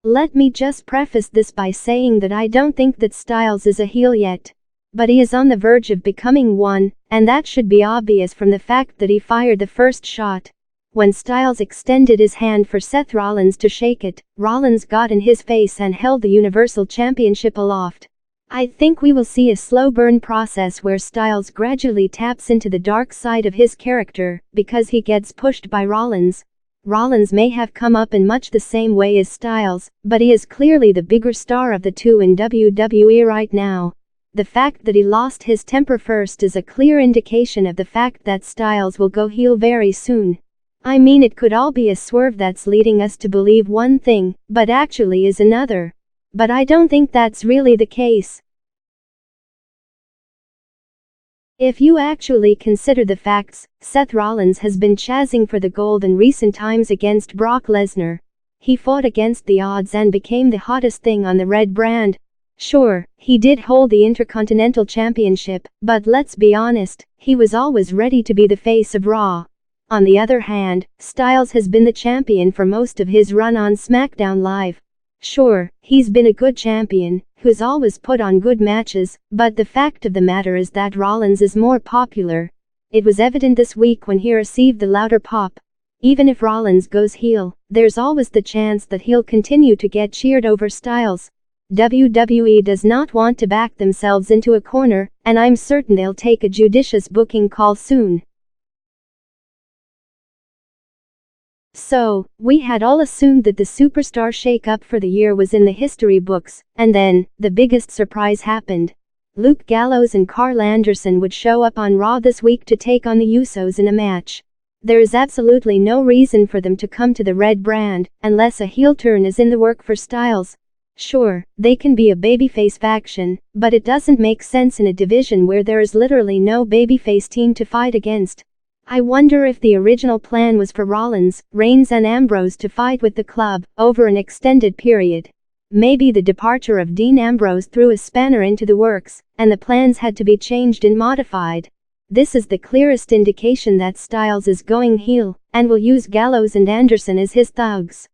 Let me just preface this by saying that I don't think that Styles is a heel yet. But he is on the verge of becoming one, and that should be obvious from the fact that he fired the first shot. When Styles extended his hand for Seth Rollins to shake it, Rollins got in his face and held the Universal Championship aloft. I think we will see a slow burn process where Styles gradually taps into the dark side of his character, because he gets pushed by Rollins. Rollins may have come up in much the same way as Styles, but he is clearly the bigger star of the two in WWE right now. The fact that he lost his temper first is a clear indication of the fact that Styles will go heel very soon. I mean, it could all be a swerve that's leading us to believe one thing, but actually is another. But I don't think that's really the case. If you actually consider the facts, Seth Rollins has been chasing for the gold in recent times against Brock Lesnar. He fought against the odds and became the hottest thing on the Red brand. Sure, he did hold the Intercontinental Championship, but let's be honest, he was always ready to be the face of Raw. On the other hand, Styles has been the champion for most of his run on SmackDown Live. Sure, he's been a good champion, who's always put on good matches, but the fact of the matter is that Rollins is more popular. It was evident this week when he received the louder pop. Even if Rollins goes heel, there's always the chance that he'll continue to get cheered over Styles. WWE does not want to back themselves into a corner, and I'm certain they'll take a judicious booking call soon. So, we had all assumed that the superstar shake-up for the year was in the history books, and then, the biggest surprise happened. Luke Gallows and Carl Anderson would show up on Raw this week to take on the Usos in a match. There is absolutely no reason for them to come to the Red brand, unless a heel turn is in the work for Styles. Sure, they can be a babyface faction, but it doesn't make sense in a division where there is literally no babyface team to fight against. I wonder if the original plan was for Rollins, Reigns and Ambrose to fight with the club, over an extended period. Maybe the departure of Dean Ambrose threw a spanner into the works, and the plans had to be changed and modified. This is the clearest indication that Styles is going heel, and will use Gallows and Anderson as his thugs.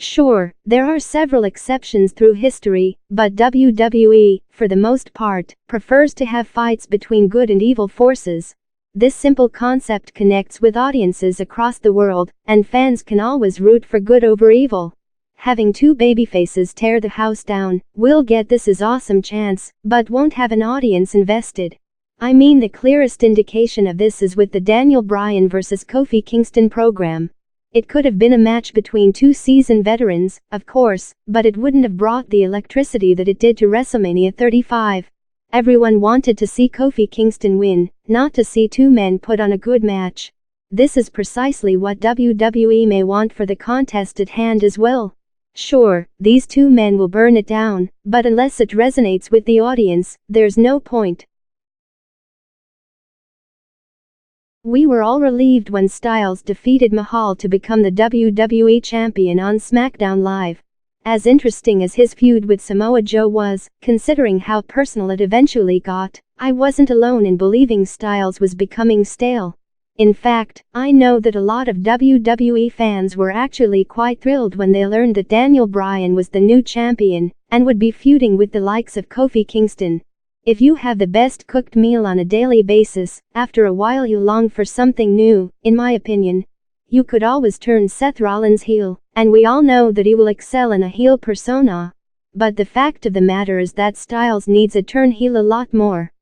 Sure, there are several exceptions through history, but WWE, for the most part, prefers to have fights between good and evil forces. This simple concept connects with audiences across the world, and fans can always root for good over evil. Having two babyfaces tear the house down, will get this as awesome chance, but won't have an audience invested. I mean, the clearest indication of this is with the Daniel Bryan vs. Kofi Kingston program. It could have been a match between two seasoned veterans, of course, but it wouldn't have brought the electricity that it did to WrestleMania 35. Everyone wanted to see Kofi Kingston win, not to see two men put on a good match. This is precisely what WWE may want for the contest at hand as well. Sure, these two men will burn it down, but unless it resonates with the audience, there's no point. We were all relieved when Styles defeated Mahal to become the WWE Champion on SmackDown Live. As interesting as his feud with Samoa Joe was, considering how personal it eventually got, I wasn't alone in believing Styles was becoming stale. In fact, I know that a lot of WWE fans were actually quite thrilled when they learned that Daniel Bryan was the new champion, and would be feuding with the likes of Kofi Kingston. If you have the best cooked meal on a daily basis, after a while you long for something new, in my opinion. You could always turn Seth Rollins heel, and we all know that he will excel in a heel persona. But the fact of the matter is that Styles needs a turn heel a lot more.